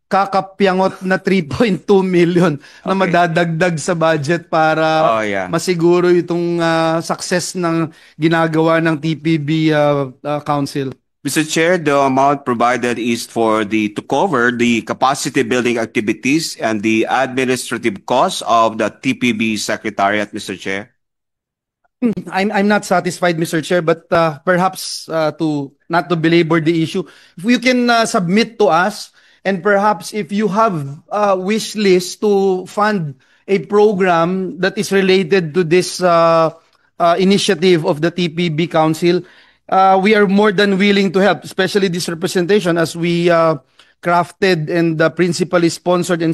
kakapyangot na 3.2 million na madadagdag sa budget para masiguro itong success ng ginagawa ng TPB Council? Mr. Chair, the amount provided is to cover the capacity building activities and the administrative costs of the TPB Secretariat, Mr. Chair. I'm not satisfied, Mr. Chair, but perhaps to not to belabor the issue, if you can submit to us, and perhaps if you have a wish list to fund a program that is related to this initiative of the TPB Council, we are more than willing to help, especially this representation as we crafted and principally sponsored and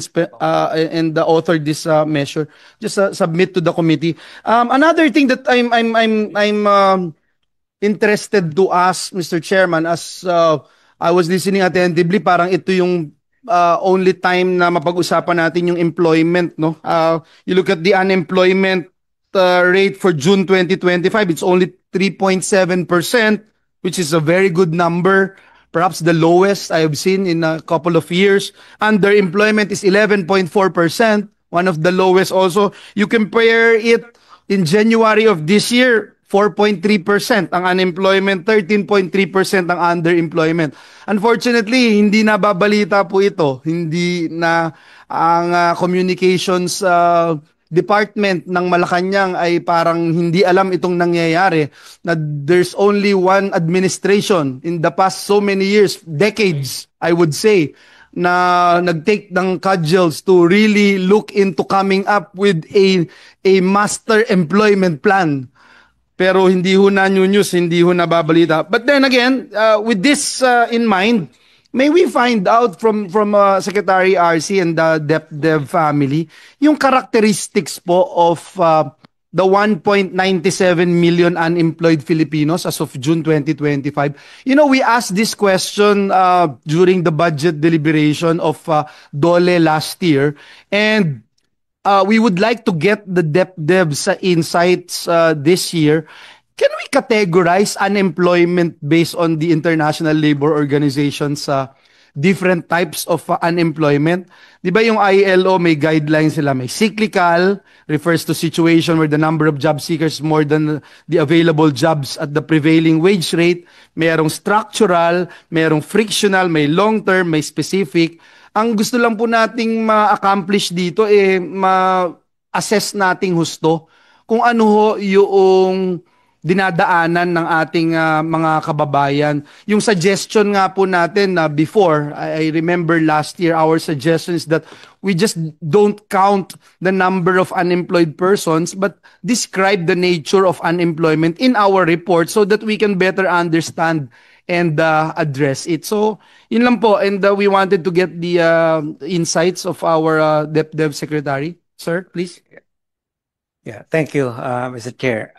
authored this measure. Just submit to the committee. Another thing that I'm interested to ask, Mr. Chairman, as I was listening attentively, parang ito yung only time na mapag-usapan natin yung employment, no? You look at the unemployment rate for June 2025, it's only 3.7%, which is a very good number. Perhaps the lowest I have seen in a couple of years. Underemployment is 11.4%, one of the lowest also. You compare it in January of this year, 4.3% ang unemployment, 13.3% ang underemployment. Unfortunately, hindi nababalita po ito. Hindi na ang communications department ng Malacanang ay parang hindi alam itong nangyayari, na there's only one administration in the past so many years, decades, I would say, na nag-take ng cudgels to really look into coming up with a master employment plan. Pero hindi ho na news, hindi ho nababalita. But then again, with this in mind, may we find out from Secretary RC and the DepDev family yung characteristics po of the 1.97 million unemployed Filipinos as of June 2025. You know, we asked this question during the budget deliberation of DOLE last year, and we would like to get the DepDev's insights this year. Can we categorize unemployment based on the International Labor Organization's different types of unemployment? Di ba yung ILO may guidelines sila? May cyclical, refers to situation where the number of job seekers is more than the available jobs at the prevailing wage rate. Mayroong structural, mayroong frictional, may long-term, may specific. Ang gusto lang po nating ma-accomplish dito ma-assess nating husto kung ano ho yung dinadaanan ng ating mga kababayan. Yung suggestion nga po natin na before, I remember last year, our suggestion is that we just don't count the number of unemployed persons, but describe the nature of unemployment in our report so that we can better understand and address it. So, yun lang po. And we wanted to get the insights of our DepDev Secretary. Sir, please. Yeah, thank you, Mr. Chair.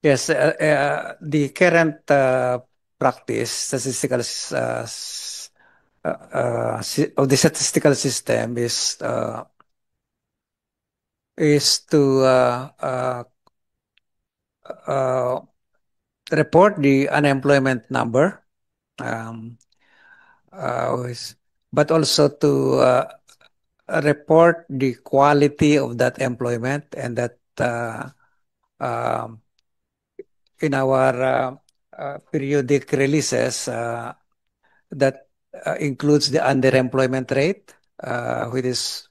Yes, the current practice, statistical of the statistical system is to report the unemployment number, but also to report the quality of that employment, and that in our periodic releases, that includes the underemployment rate, which is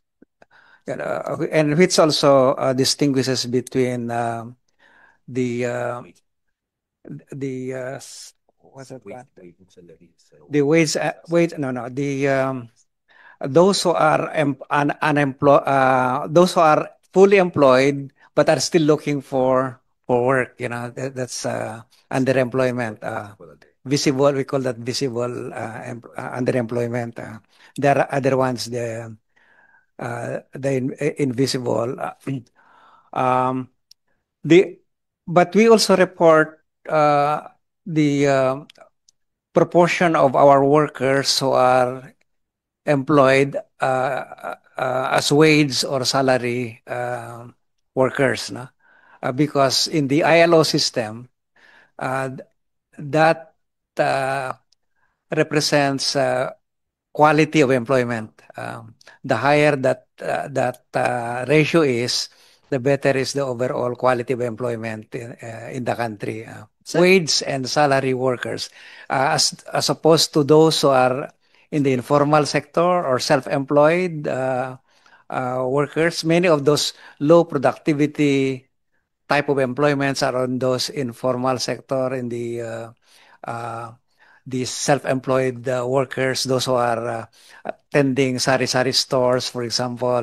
and which also distinguishes between the what's it called? The those who are unemployed, those who are fully employed but are still looking for work, that's underemployment. Visible, we call that visible underemployment. There are other ones, the invisible. But we also report the proportion of our workers who are employed as wage or salary workers, no? Because in the ILO system, that represents quality of employment. The higher that ratio is, the better is the overall quality of employment in the country. Wage and salary workers, as opposed to those who are in the informal sector or self-employed workers. Many of those low productivity type of employments are on those informal sector, in the self-employed workers, those who are tending sari-sari stores, for example,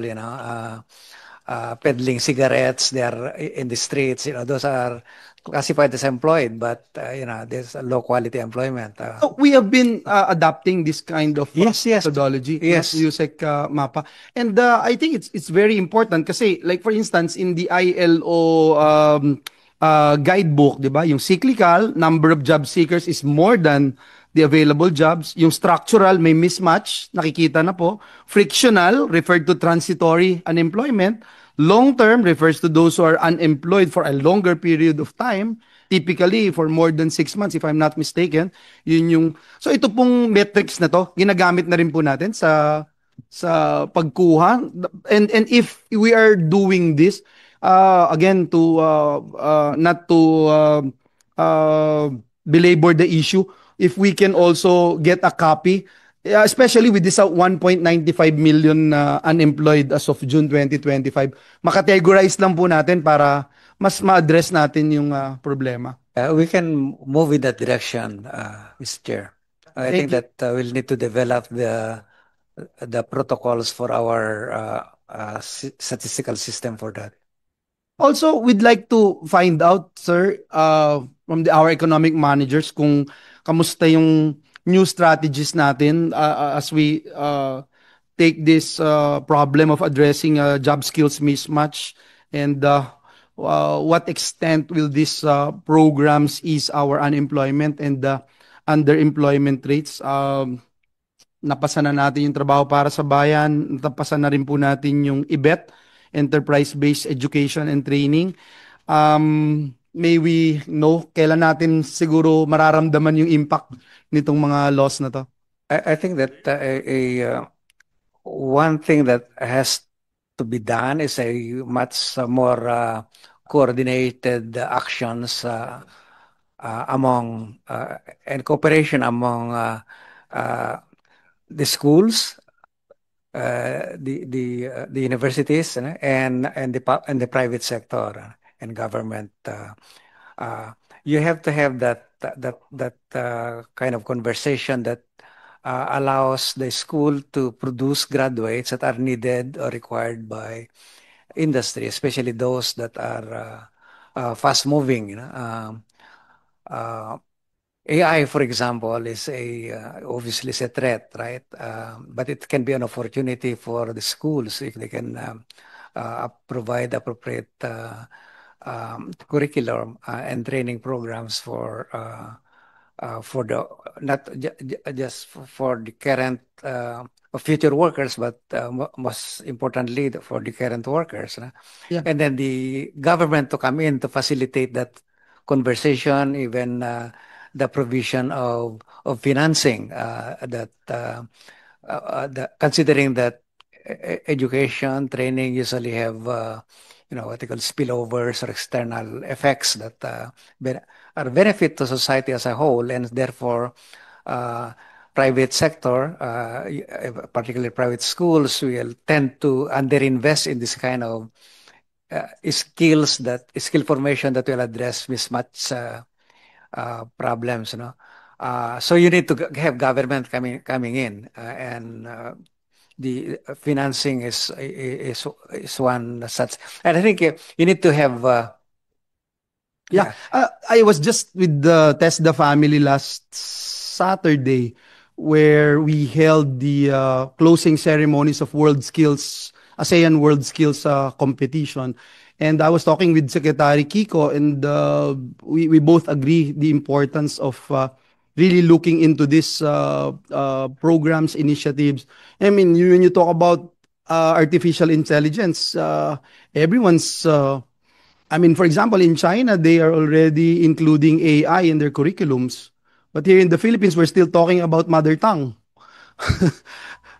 peddling cigarettes, they are in the streets, those are classified as employed, but there's a low quality employment. So we have been adopting this kind of Yes. methodology, Yes. Yusek Mapa, and I think it's very important kasi, like for instance, in the ILO guidebook, di ba, yung cyclical number of job seekers is more than the available jobs. Yung structural may mismatch, nakikita na po. Frictional referred to transitory unemployment. Long-term refers to those who are unemployed for a longer period of time, typically for more than 6 months, if I'm not mistaken. So ito pong metrics na to, ginagamit na rin po natin sa pagkuha. And if we are doing this, again, to not to belabor the issue, if we can also get a copy Yeah, especially with this 1.95 million unemployed as of June 2025. Makategorize lang po natin para mas ma-address natin yung problema. We can move in that direction, Mr. Chair. I Thank think you. that we'll need to develop the protocols for our statistical system for that. Also, we'd like to find out, sir, from our economic managers kung kamusta yung new strategies natin as we take this problem of addressing job skills mismatch, and what extent will these programs ease our unemployment and underemployment rates. Napasa na natin yung trabaho para sa bayan, napasa na rin po natin yung IBET, Enterprise-Based Education and Training. May we know kailan natin siguro mararamdaman yung impact nitong mga laws na to? I think that one thing that has to be done is a much more coordinated actions among and cooperation among the schools, the universities, and the private sector and government. You have to have that kind of conversation that allows the school to produce graduates that are needed or required by industry, especially those that are fast moving. AI, for example, is obviously is a threat, right? But it can be an opportunity for the schools if they can provide appropriate curriculum and training programs for the not just for the current future workers, but most importantly for the current workers. Yeah. And then the government to come in to facilitate that conversation, even the provision of financing considering that education training usually have what they call spillovers or external effects that are benefit to society as a whole, and therefore private sector, particularly private schools, will tend to underinvest in this kind of skill formation that will address mismatch problems. So you need to have government coming in, and the financing is one such. And I think you need to have. Yeah. I was just with the TESDA family last Saturday, where we held the closing ceremonies of ASEAN World Skills competition. And I was talking with Secretary Kiko, and we both agree the importance of really looking into these programs, initiatives. I mean, when you talk about artificial intelligence, everyone's for example, in China, they are already including AI in their curriculums. But here in the Philippines, we're still talking about mother tongue.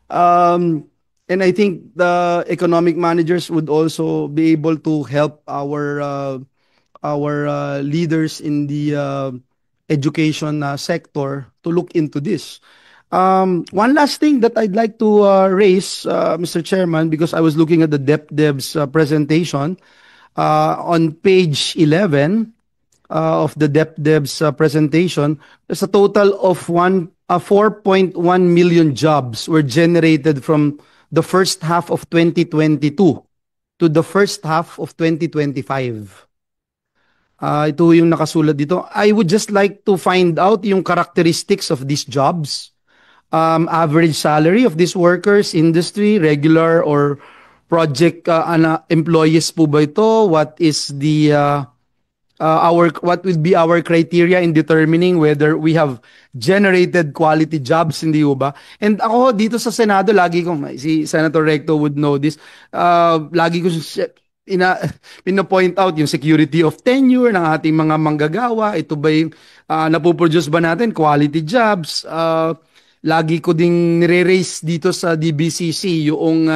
And I think the economic managers would also be able to help our leaders in the education sector to look into this. One last thing that I'd like to raise, Mr. Chairman, because I was looking at the DepDev's presentation. On page 11 of the DepDev's presentation, there's a total of 4.1 million jobs were generated from the first half of 2022 to the first half of 2025. Ito yung nakasulat dito. I would just like to find out yung characteristics of these jobs, average salary of these workers, industry, regular or project employees po ba ito? What is the what would be our criteria in determining whether we have generated quality jobs, hindi ba? And ako dito sa Senado, lagi ko, si Senator Recto would know this, lagi ko pino-point out yung security of tenure ng ating mga manggagawa. Ito ba yung napoproduce ba natin quality jobs? Lagi ko ding nire-raise dito sa DBCC yung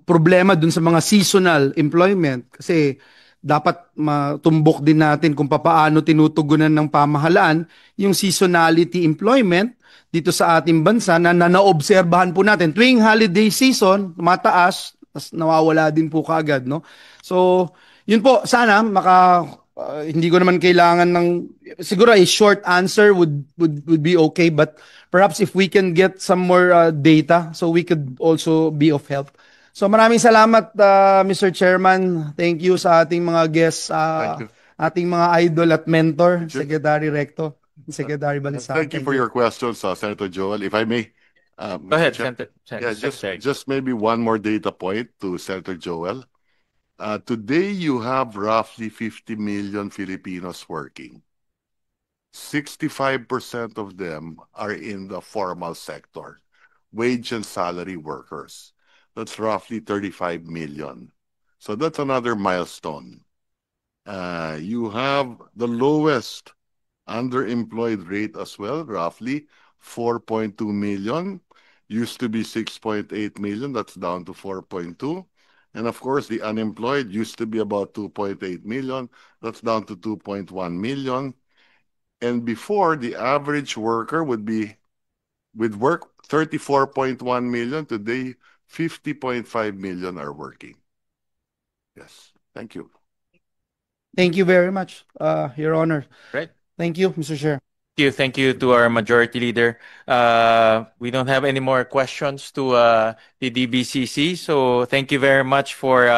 problema dun sa mga seasonal employment, kasi dapat matumbok din natin kung paano tinutugunan ng pamahalaan yung seasonality employment dito sa ating bansa na naobserbahan po natin. Tuwing holiday season, mataas, nawawala din po kaagad, no? So, yun po, sana hindi ko naman kailangan ng siguro a short answer would be okay, but perhaps if we can get some more data so we could also be of help. So maraming salamat Mr. Chairman. Thank you sa ating mga guests, ating mga idol at mentor, Secretary Recto, Secretary Balisacan. Thank you for your questions, Senator Joel. If I may, Go ahead, Senator. just maybe one more data point to Senator Joel. Today, you have roughly 50 million Filipinos working. 65% of them are in the formal sector, wage and salary workers. That's roughly 35 million. So that's another milestone. You have the lowest underemployed rate as well, roughly 4.2 million. Used to be 6.8 million, that's down to 4.2. And of course, the unemployed used to be about 2.8 million, that's down to 2.1 million. And before, the average worker would work 34.1 million. Today, 50.5 million are working. Yes, thank you. Thank you very much, Your Honor. Right. Thank you, Mr. Chair. Thank you to our majority leader. We don't have any more questions to the DBCC. So thank you very much for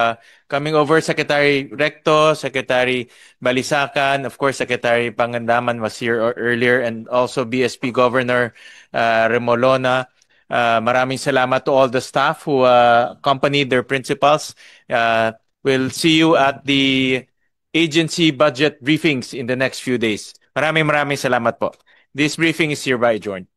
coming over, Secretary Recto, Secretary Balisacan, of course, Secretary Pangandaman was here earlier, and also BSP Governor Remolona. Maraming salamat to all the staff who accompanied their principals. We'll see you at the agency budget briefings in the next few days. Maraming salamat po. This briefing is hereby adjourned.